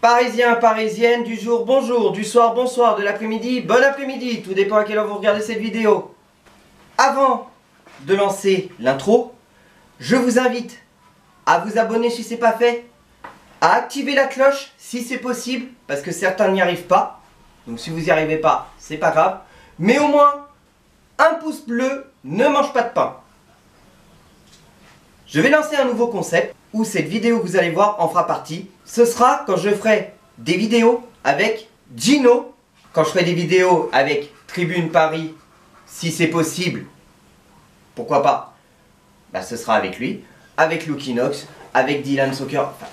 Parisiens, parisiennes, du jour, bonjour, du soir, bonsoir, de l'après-midi, bon après-midi, tout dépend à quelle heure vous regardez cette vidéo. Avant de lancer l'intro, je vous invite à vous abonner si ce n'est pas fait, à activer la cloche si c'est possible, parce que certains n'y arrivent pas. Donc si vous n'y arrivez pas, c'est pas grave. Mais au moins, un pouce bleu ne mange pas de pain. Je vais lancer un nouveau concept où cette vidéo que vous allez voir en fera partie. Ce sera quand je ferai des vidéos avec Gino, quand je ferai des vidéos avec Tribune Paris, si c'est possible, pourquoi pas, bah, ce sera avec lui, avec Lookinox, avec Dylan Soccer, enfin,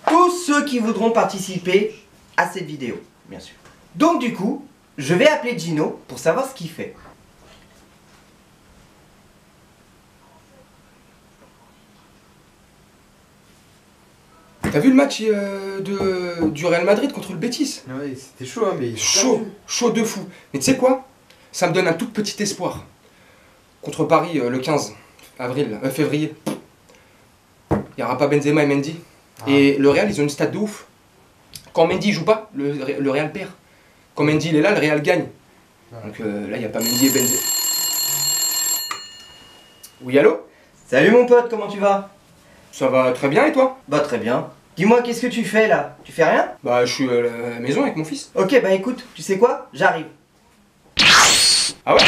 tous ceux qui voudront participer à cette vidéo, bien sûr. Donc du coup, je vais appeler Gino pour savoir ce qu'il fait. T'as vu le match du Real Madrid contre le Betis? Ouais, c'était chaud, hein, mais... Chaud de fou. Mais tu sais quoi? Ça me donne un tout petit espoir. Contre Paris, le 15 février. Il n'y aura pas Benzema et Mendy. Ah. Et le Real, ils ont une stat de ouf. Quand Mendy joue pas, le Real perd. Quand Mendy il est là, le Real gagne. Ouais. Donc là, il n'y a pas Mendy et Benzema. Oui, allô? Salut mon pote, comment tu vas? Ça va très bien et toi? Bah très bien. Dis-moi, qu'est-ce que tu fais là? Tu fais rien? Bah je suis à la maison avec mon fils. Ok, bah écoute, tu sais quoi? J'arrive. Ah ouais?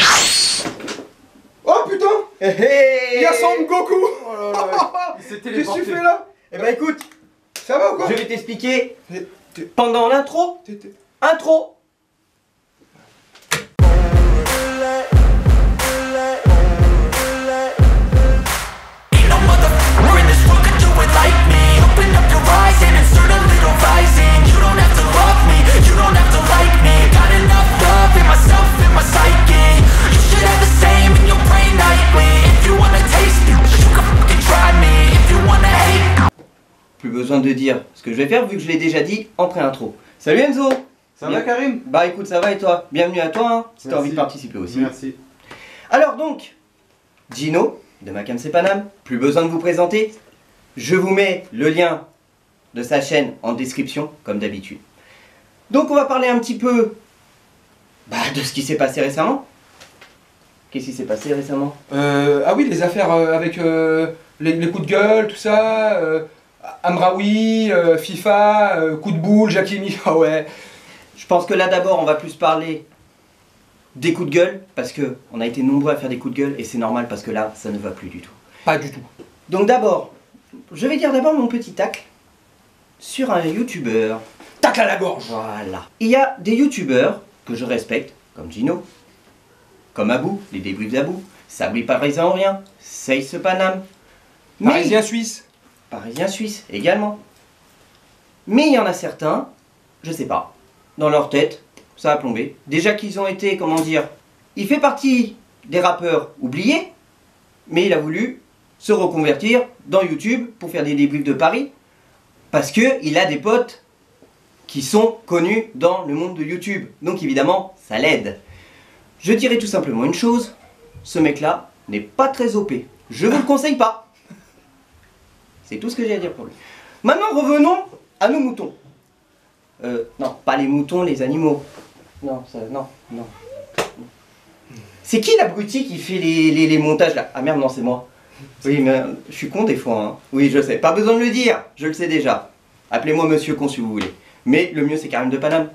Oh putain! Hey, il y a Son Goku! Oh là là, qu'est-ce que tu fais là? Eh bah écoute, ça va ou quoi? je vais t'expliquer pendant l'intro. Intro. Plus besoin de dire ce que je vais faire vu que je l'ai déjà dit en pré-intro. Salut Enzo! Ça va Karim? Bah écoute, ça va et toi? Bienvenue à toi, hein, si tu as envie de participer aussi. Merci. Alors donc, Gino, de Macam c'est Paname, plus besoin de vous présenter. Je vous mets le lien de sa chaîne en description, comme d'habitude. Donc on va parler un petit peu de ce qui s'est passé récemment. Qu'est-ce qui s'est passé récemment? Ah oui, les affaires avec les coups de gueule, tout ça. Amraoui, FIFA, coup de boule, Jacqueline, ah ouais. Je pense que là d'abord on va plus parler des coups de gueule, parce que on a été nombreux à faire des coups de gueule et c'est normal parce que là ça ne va plus du tout. Pas du tout. Donc d'abord, je vais dire d'abord mon petit tacle sur un youtubeur. Tacle à la gorge. Voilà. Il y a des youtubeurs que je respecte, comme Gino, comme Abou, les débriefs d'Abou, Sabri Parisien en rien, Seiss Paname, Parisien suisse. Parisien suisse également. Mais il y en a certains, je sais pas, dans leur tête, ça a plombé. Déjà qu'ils ont été, comment dire, il fait partie des rappeurs oubliés, mais il a voulu se reconvertir dans YouTube pour faire des débriefs de Paris, parce qu'il a des potes qui sont connus dans le monde de YouTube. Donc évidemment, ça l'aide. Je dirais tout simplement une chose, ce mec-là n'est pas très OP. Je vous le conseille pas. C'est tout ce que j'ai à dire pour lui. Maintenant, revenons à nos moutons. Non, pas les moutons, les animaux. Non, ça, non. C'est qui l'abruti qui fait les montages là? Ah merde, non, c'est moi. Oui, mais je suis con des fois. Hein. Oui, je sais. Pas besoin de le dire. Je le sais déjà. Appelez-moi Monsieur Con si vous voulez. Mais le mieux, c'est Karim de Paname.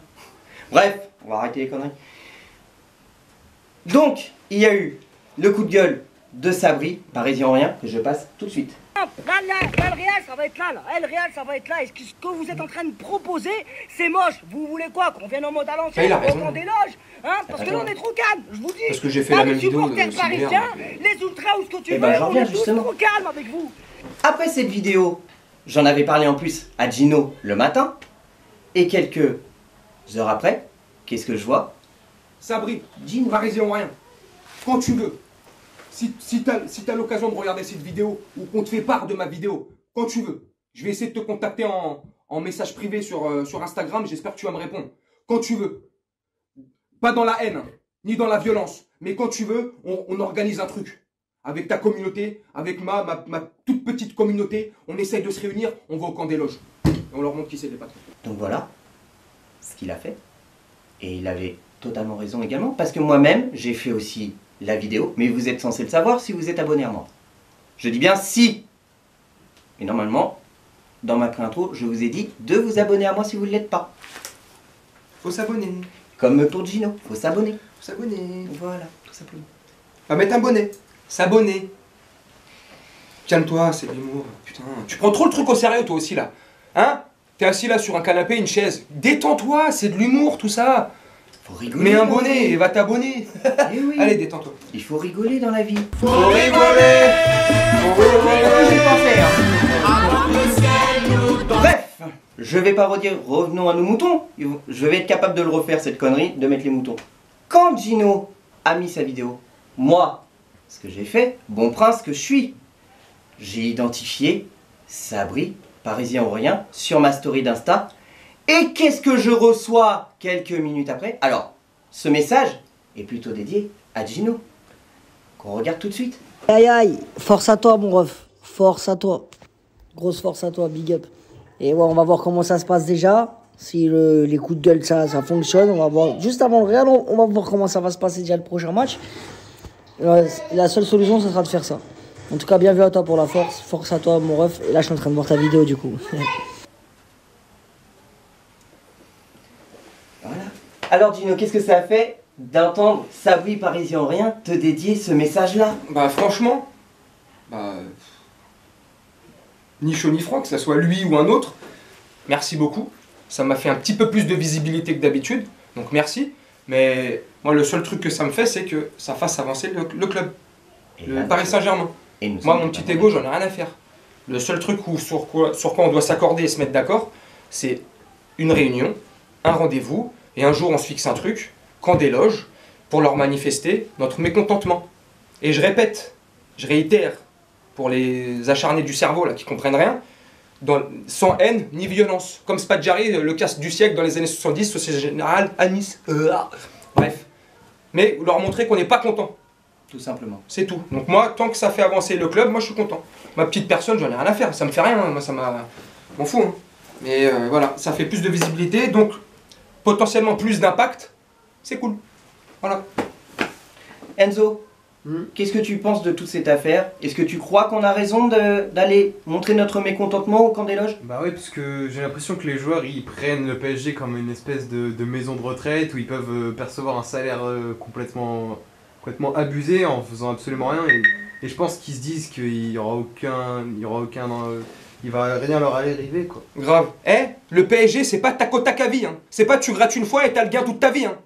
Bref, on va arrêter les conneries. Donc, il y a eu le coup de gueule de Sabri, Parisien en rien, que je passe tout de suite. Là, le Real, ça va être là. Le Real, ça va être là. Et ce que vous êtes en train de proposer, c'est moche. Vous voulez quoi? Qu'on vienne en mode à l'ancienne, qu'on déloge, hein? Parce que là, on est trop calme, je vous dis. Parce que j'ai fait la même vidéo de supporters parisiens, les ultras ou ce que tu veux, j'en on viens est tous justement trop calme avec vous. Après cette vidéo, j'en avais parlé en plus à Gino le matin. Et quelques heures après, qu'est-ce que je vois? Sabri, Gino, Parisien en rien. Quand tu veux. Si t'as l'occasion de regarder cette vidéo ou qu'on te fait part de ma vidéo, quand tu veux, je vais essayer de te contacter en message privé sur Instagram, j'espère que tu vas me répondre. Quand tu veux. Pas dans la haine, hein, ni dans la violence, mais quand tu veux, on organise un truc. Avec ta communauté, avec ma toute petite communauté, on essaye de se réunir, on va au camp des loges. Et on leur montre qui c'est les patrons. Donc voilà ce qu'il a fait. Et il avait totalement raison également, parce que moi-même, j'ai fait aussi la vidéo, mais vous êtes censé le savoir si vous êtes abonné à moi. Je dis bien si. Et normalement, dans ma pré-intro, je vous ai dit de vous abonner à moi si vous ne l'êtes pas. Faut s'abonner. Comme pour Gino, faut s'abonner. Faut s'abonner. Voilà, tout simplement. Va mettre un bonnet. S'abonner. Calme-toi, c'est de l'humour. Putain, tu prends trop le truc au sérieux toi aussi là. Hein? T'es assis là sur un canapé, une chaise. Détends-toi, c'est de l'humour tout ça. Faut rigoler. Mets un dans la bonnet vie. et va t'abonner. Eh oui. Allez, détends-toi. Il faut rigoler dans la vie. Faut rigoler. Faut rigoler. J'ai pas fait, hein. Bref, je vais pas redire revenons à nos moutons. Je vais être capable de le refaire cette connerie, de mettre les moutons. Quand Gino a mis sa vidéo, moi, ce que j'ai fait, bon prince que je suis, j'ai identifié Sabri, parisien ou rien, sur ma story d'Insta. Et qu'est-ce que je reçois quelques minutes après? Alors, ce message est plutôt dédié à Gino, qu'on regarde tout de suite. Aïe aïe, force à toi mon ref, force à toi. Grosse force à toi, big up. Et ouais, on va voir comment ça se passe déjà. Si les coups de gueule ça fonctionne, on va voir. Juste avant le Real, on va voir comment ça va se passer déjà le prochain match. La seule solution, ça sera de faire ça. En tout cas, bien vu à toi pour la force. Force à toi mon ref. Et là, je suis en train de voir ta vidéo du coup. Voilà. Alors Gino, qu'est-ce que ça a fait d'entendre Sabri, parisien ou rien, te dédier ce message-là? Bah franchement, ni chaud ni froid, que ce soit lui ou un autre, merci beaucoup. Ça m'a fait un petit peu plus de visibilité que d'habitude, donc merci. Mais moi, le seul truc que ça me fait, c'est que ça fasse avancer le club, Et le là, Paris Saint-Germain. et nous Moi, sommes mon petit totalement ego, j'en ai rien à faire. Le seul truc sur quoi on doit s'accorder et se mettre d'accord, c'est une réunion, un rendez-vous, et un jour on se fixe un truc, camp des loges, pour leur manifester notre mécontentement. Et je répète, je réitère, pour les acharnés du cerveau là qui comprennent rien, sans haine ni violence. Comme Spadjari, le casse du siècle dans les années 70, Société Générale, à Nice. Bref. Mais leur montrer qu'on n'est pas content. tout simplement. C'est tout. Donc moi, tant que ça fait avancer le club, moi je suis content. Ma petite personne, j'en ai rien à faire. Ça me fait rien, hein. Moi ça m'en fout. Hein. Mais voilà, ça fait plus de visibilité, donc potentiellement plus d'impact. C'est cool. Voilà. Enzo, qu'est-ce que tu penses de toute cette affaire? Est-ce que tu crois qu'on a raison d'aller montrer notre mécontentement au camp des loges? Bah oui, parce que j'ai l'impression que les joueurs ils prennent le PSG comme une espèce de maison de retraite où ils peuvent percevoir un salaire complètement abusé en faisant absolument rien. Et je pense qu'ils se disent qu'il y aura aucun, il va rien leur arriver quoi. Grave. Le PSG, c'est pas tac au tac à vie. Hein. C'est pas tu grattes une fois et t'as le gain toute ta vie. Hein.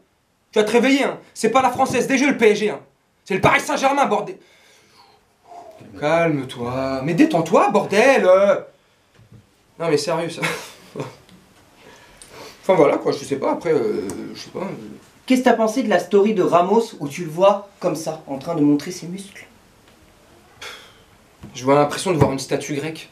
Tu vas te réveiller. Hein. C'est pas la Française des Jeux, le PSG. Hein. C'est le Paris Saint-Germain, bordel. Calme-toi. Mais détends-toi, bordel. Non mais sérieux, ça. Enfin voilà quoi, je sais pas, après, je sais pas. Qu'est-ce que t'as pensé de la story de Ramos où tu le vois comme ça, en train de montrer ses muscles? Je vois l'impression de voir une statue grecque.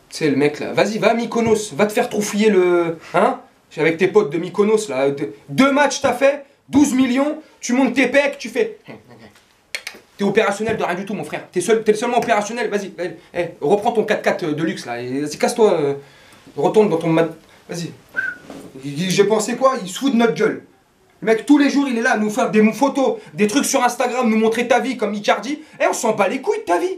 Tu sais, le mec là, vas-y, va à Mykonos, va te faire troufouiller le... Hein? Avec tes potes de Mykonos là, 2 matchs t'as fait, 12 millions, tu montes tes pecs, tu fais... T'es opérationnel de rien du tout mon frère, t'es seulement opérationnel, vas-y, reprends ton 4x4 de luxe là, et vas-y casse-toi, retourne dans ton... Vas-y. J'ai pensé quoi? Il se fout de notre gueule. Le mec, tous les jours, il est là à nous faire des photos, des trucs sur Instagram, nous montrer ta vie comme Icardi. On s'en bat les couilles de ta vie.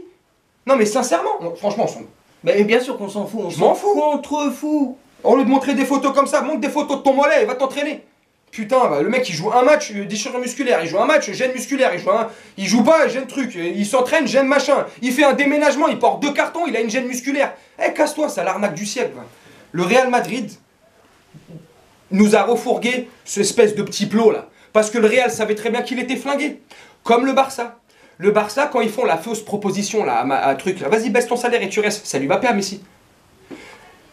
Non mais sincèrement, franchement, on s'en... Mais bien sûr qu'on s'en fout, on Je m'en s'en fous. contrefou. Au lieu de montrer des photos comme ça, montre des photos de ton mollet et va t'entraîner. Putain, bah, le mec il joue un match, déchirure musculaire, il joue un match, gêne musculaire, il joue pas, gêne truc, il s'entraîne, gêne machin, il fait un déménagement, il porte 2 cartons, il a une gêne musculaire. Casse-toi, c'est l'arnaque du siècle. Va. Le Real Madrid nous a refourgué ce espèce de petit plot là. Parce que le Real savait très bien qu'il était flingué. Comme le Barça. Le Barça, quand ils font la fausse proposition là, à truc là, vas-y baisse ton salaire et tu restes, ça lui va pas à Messi.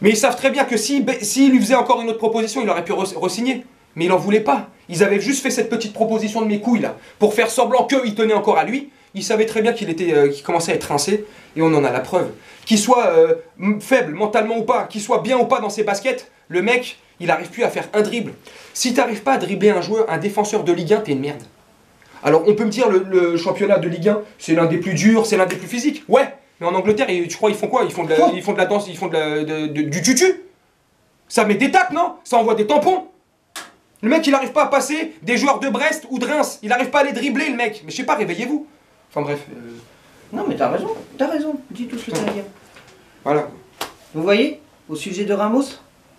Mais ils savent très bien que s'il lui faisait encore une autre proposition, il aurait pu re-signer. Mais il en voulait pas. Ils avaient juste fait cette petite proposition de mes couilles là, pour faire semblant qu'il tenait encore à lui. Ils savaient très bien qu'il commençait à être rincé, et on en a la preuve. Qu'il soit faible mentalement ou pas, qu'il soit bien ou pas dans ses baskets, le mec, il n'arrive plus à faire un dribble. Si t'arrives pas à dribbler un joueur, un défenseur de Ligue 1, t'es une merde. Alors on peut me dire le championnat de Ligue 1, c'est l'un des plus durs, c'est l'un des plus physiques. Ouais, mais en Angleterre, tu crois ils font quoi? Ils font de la danse, ils font du tutu. Ça met des tacles, non? Ça envoie des tampons. Le mec, il n'arrive pas à passer des joueurs de Brest ou de Reims. Il n'arrive pas à les dribbler, le mec. Mais je sais pas, réveillez-vous. Enfin bref. Non, mais t'as raison. Dis tout ce que t'as à dire. Voilà. Vous voyez, au sujet de Ramos,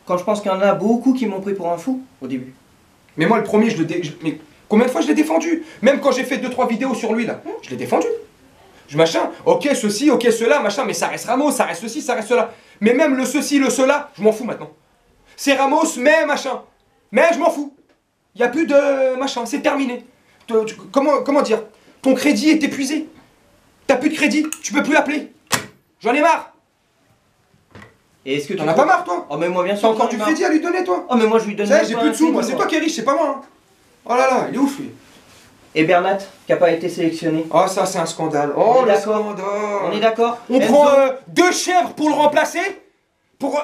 quand je pense qu'il y en a beaucoup qui m'ont pris pour un fou au début. Mais moi, le premier, mais combien de fois je l'ai défendu? Même quand j'ai fait 2-3 vidéos sur lui, là, je l'ai défendu. Machin, ok, ceci, ok, cela, machin, mais ça reste Ramos, ça reste ceci, ça reste cela. Mais même le ceci, le cela, je m'en fous maintenant. C'est Ramos, mais machin. Mais je m'en fous. Il n'y a plus de machin, c'est terminé. Comment dire? Ton crédit est épuisé. T'as plus de crédit, tu peux plus appeler. J'en ai marre. Et est-ce que t'en as pas marre, toi? Oh, mais moi, bien sûr. T'as encore du crédit à lui donner, toi? Oh, mais moi, je lui donne. J'ai plus de sous, moi, c'est toi qui es riche, c'est pas moi. Hein. Oh là là, il est ouf, lui. Et Bernat, qui n'a pas été sélectionné. Oh, ça, c'est un scandale. Oh, le scandale. On est d'accord. On prend 2 chèvres pour le remplacer. Pour.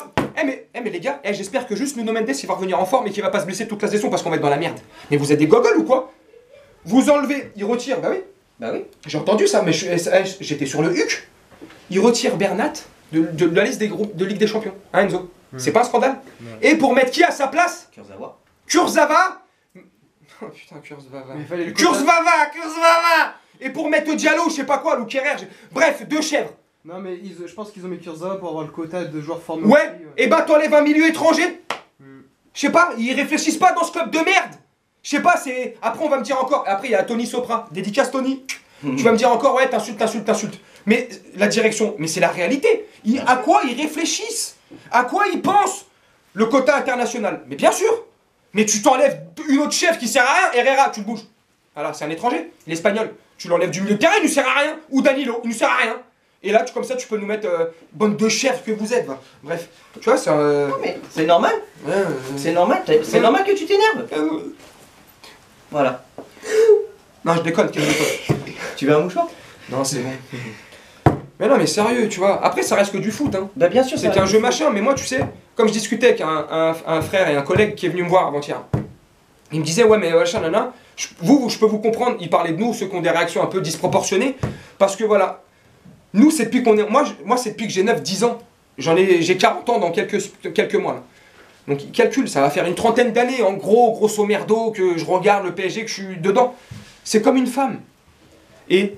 mais les gars, j'espère que juste Nuno Mendes il va revenir en forme et qu'il va pas se blesser toute la saison parce qu'on va être dans la merde. Mais vous êtes des gogoles ou quoi? Vous enlevez, il retire, bah oui. Bah oui. J'ai entendu ça, mais j'étais sur le HUC. Il retire Bernat de la liste des groupes de Ligue des Champions. Hein, Enzo? C'est pas un scandale? Et pour mettre qui à sa place? Kurzawa. Oh putain, Kurzawa. Et pour mettre Diallo, je sais pas quoi, Loukerer. Bref, 2 chèvres. Non mais je pense qu'ils ont mis Kurzawa pour avoir le quota de joueurs formés. Ouais, et bah t'enlèves un milieu étranger. Je sais pas, ils réfléchissent pas dans ce club de merde. Je sais pas, c'est... Après on va me dire encore, après il y a Tony Sopra, dédicace Tony. Tu vas me dire encore, ouais, t'insultes. Mais la direction, mais c'est la réalité. À quoi ils réfléchissent? À quoi ils pensent? Le quota international. Mais bien sûr. Mais tu t'enlèves une autre chef qui sert à rien, Herrera, tu le bouges. Voilà, c'est un étranger, l'espagnol. Tu l'enlèves du milieu de terrain, il ne sert à rien. Ou Danilo, il ne sert à rien. Et là, comme ça, tu peux nous mettre bande de chefs que vous êtes. Va. Bref, tu vois, c'est un... Non mais c'est normal. C'est normal, c'est normal que tu t'énerves. Voilà. Non, je déconne, Tu veux un mouchoir? Non, c'est bon. Mais non, mais sérieux, tu vois. Après, ça reste que du foot. Hein. Bah bien sûr. C'est qu'un jeu machin, mais moi, tu sais, comme je discutais avec un frère et un collègue qui est venu me voir avant-hier, il me disait, ouais, mais machin, nana, je peux vous comprendre, il parlait de nous, ceux qui ont des réactions un peu disproportionnées, parce que voilà, nous, c'est depuis qu'on est. Moi c'est depuis que j'ai 9-10 ans. J'ai 40 ans dans quelques mois. Là. Donc, calcule, ça va faire une trentaine d'années, en gros, grosso merdo, que je regarde le PSG, que je suis dedans. C'est comme une femme. Et,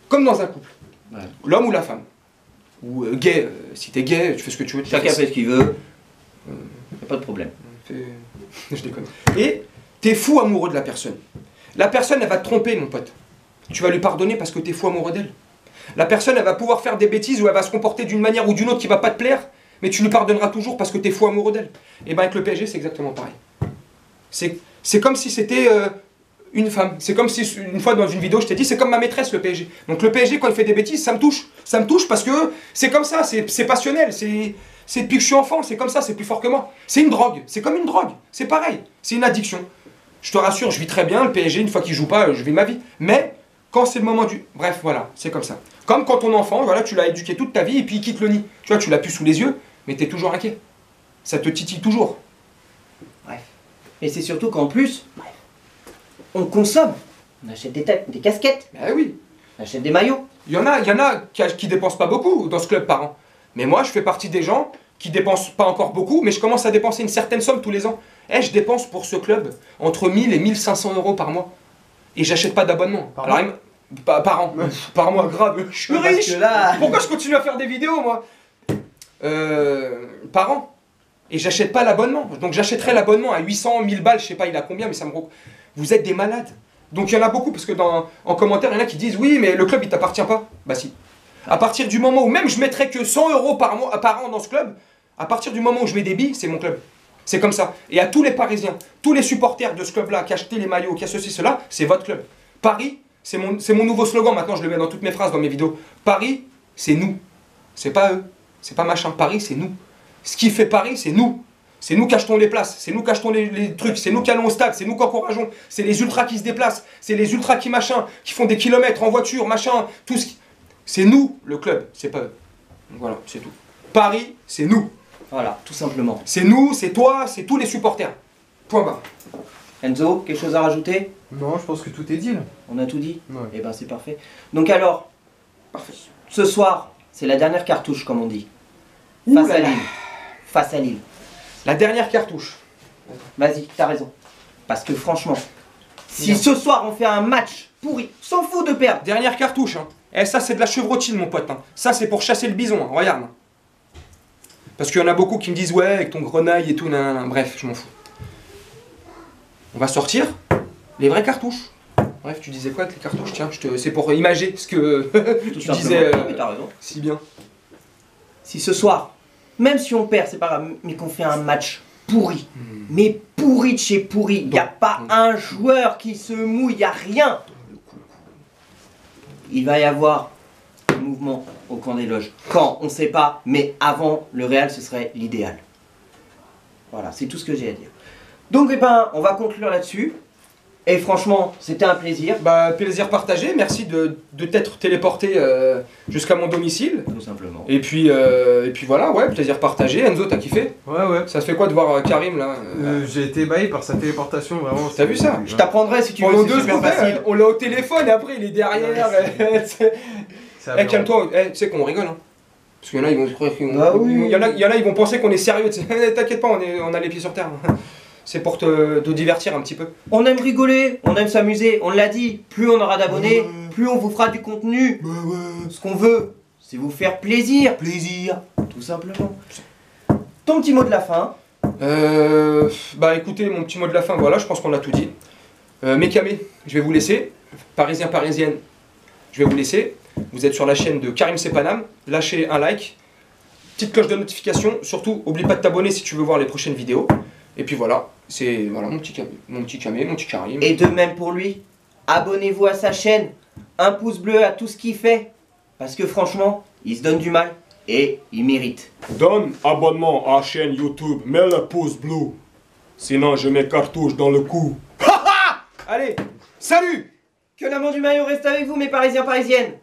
comme dans un couple. Ouais. L'homme ou la femme. Ou gay, si t'es gay, tu fais ce que tu veux. Chacun fait ce qu'il veut. Y'a pas de problème. Je déconne. Et t'es fou amoureux de la personne. La personne, elle va te tromper, mon pote. Tu vas lui pardonner parce que t'es fou amoureux d'elle. La personne, elle va pouvoir faire des bêtises ou elle va se comporter d'une manière ou d'une autre qui va pas te plaire, mais tu lui pardonneras toujours parce que t'es fou amoureux d'elle. Et ben avec le PSG, c'est exactement pareil. C'est comme si c'était une femme. C'est comme si, une fois dans une vidéo, je t'ai dit, c'est comme ma maîtresse, le PSG. Donc le PSG, quand il fait des bêtises, ça me touche. Ça me touche parce que c'est comme ça, c'est passionnel, c'est depuis que je suis enfant, c'est comme ça, c'est plus fort que moi. C'est une drogue, c'est comme une drogue, c'est pareil, c'est une addiction. Je te rassure, je vis très bien, le PSG, une fois qu'il joue pas, je vis ma vie. Mais quand c'est le moment du... Bref, voilà, c'est comme ça. Comme quand ton enfant, voilà, tu l'as éduqué toute ta vie et puis il quitte le nid. Tu vois, tu l'as plus sous les yeux, mais t'es toujours inquiet. Ça te titille toujours. Bref. Et c'est surtout qu'en plus, on consomme. On achète des casquettes. Ben oui. On achète des maillots. Il y en a qui dépensent pas beaucoup dans ce club par an. Mais moi, je fais partie des gens qui dépensent pas encore beaucoup, mais je commence à dépenser une certaine somme tous les ans. Je dépense pour ce club entre 1000 et 1500 € par mois. Et j'achète pas d'abonnement. Par an. Par mois, grave. Je suis riche. Là... Pourquoi je continue à faire des vidéos, moi par an. Et j'achète pas l'abonnement. Donc j'achèterai l'abonnement à 800, 1000 balles, je sais pas il a combien, mais ça me... Vous êtes des malades. Donc il y en a beaucoup, parce que en commentaire, il y en a qui disent, oui, mais le club, il t'appartient pas. Bah si. À partir du moment où même je mettrais que 100 € par an dans ce club, à partir du moment où je mets des billes, c'est mon club. C'est comme ça. Et à tous les Parisiens, tous les supporters de ce club-là, qui achetaient les maillots, qui a ceci, cela, c'est votre club. Paris, c'est mon nouveau slogan, maintenant je le mets dans toutes mes phrases, dans mes vidéos. Paris, c'est nous. C'est pas eux. C'est pas machin. Paris, c'est nous. Ce qui fait Paris, c'est nous. C'est nous qui achetons les places, c'est nous qui achetons les trucs, c'est nous qui allons au stade, c'est nous qui encourageons, c'est les ultras qui se déplacent, c'est les ultras qui machin, qui font des kilomètres en voiture, machin, tout ce qui... C'est nous, le club, c'est pas eux. Donc voilà, c'est tout. Paris, c'est nous. Voilà, tout simplement. C'est nous, c'est toi, c'est tous les supporters. Point barre. Enzo, quelque chose à rajouter? Non, je pense que tout est dit là. On a tout dit? Ouais. Eh ben c'est parfait. Donc alors, Parfait. Ce soir, c'est la dernière cartouche, comme on dit. Face à Lille. La dernière cartouche. Vas-y, t'as raison. Parce que franchement, si ce soir on fait un match pourri, s'en fout de perdre. Dernière cartouche. Hein. Eh, ça, c'est de la chevrotine, mon pote. Hein. Ça, c'est pour chasser le bison. Hein. Regarde. Parce qu'il y en a beaucoup qui me disent, ouais, avec ton grenaille et tout. Nanana. Bref, je m'en fous. On va sortir les vraies cartouches. Bref, tu disais quoi avec les cartouches? Tiens, c'est pour imager ce que tu disais Mais t'as raison. si bien. Si ce soir, même si on perd, c'est pas grave, mais qu'on fait un match pourri, mais pourri de chez pourri, il n'y a pas un joueur qui se mouille, il n'y a rien. Il va y avoir un mouvement au camp des loges. Quand, on ne sait pas, mais avant le Real, ce serait l'idéal. Voilà, c'est tout ce que j'ai à dire. Donc, eh ben, on va conclure là-dessus. Et franchement, c'était un plaisir. Bah, plaisir partagé. Merci de t'être téléporté jusqu'à mon domicile. Tout simplement. Et puis voilà, ouais, plaisir partagé. Enzo, t'as kiffé? Ouais, ouais. Ça te fait quoi de voir Karim là J'ai été ébahi par sa téléportation, vraiment. T'as vu ça? Je t'apprendrai si tu veux, Pendant c'est 2 super secondes, facile. on l'a au téléphone et après il est derrière. Eh, calme-toi, tu sais qu'on rigole. Hein. Parce qu'il y en a, ils vont croire qu'ils vont. Bah oui. Il y en a, ils vont penser qu'on est sérieux. T'inquiète pas, on a les pieds sur terre. C'est pour te divertir un petit peu. On aime rigoler, on aime s'amuser, on l'a dit. Plus on aura d'abonnés, plus on vous fera du contenu. Ce qu'on veut, c'est vous faire plaisir. Plaisir, tout simplement. Ton petit mot de la fin. Bah écoutez, mon petit mot de la fin, voilà, je pense qu'on a tout dit. Mes camés, je vais vous laisser. Parisiens, parisiennes, je vais vous laisser. Vous êtes sur la chaîne de Karim Sepanam. Lâchez un like. Petite cloche de notification. Surtout, oublie pas de t'abonner si tu veux voir les prochaines vidéos. Et puis voilà, c'est voilà mon petit camé, mon petit Karim. Et de même pour lui, abonnez-vous à sa chaîne. Un pouce bleu à tout ce qu'il fait. Parce que franchement, il se donne du mal. Et il mérite. Donne abonnement à la chaîne YouTube, mets le pouce bleu. Sinon, je mets cartouche dans le cou. Allez, salut! Que l'amour du maillot reste avec vous, mes parisiens, parisiennes.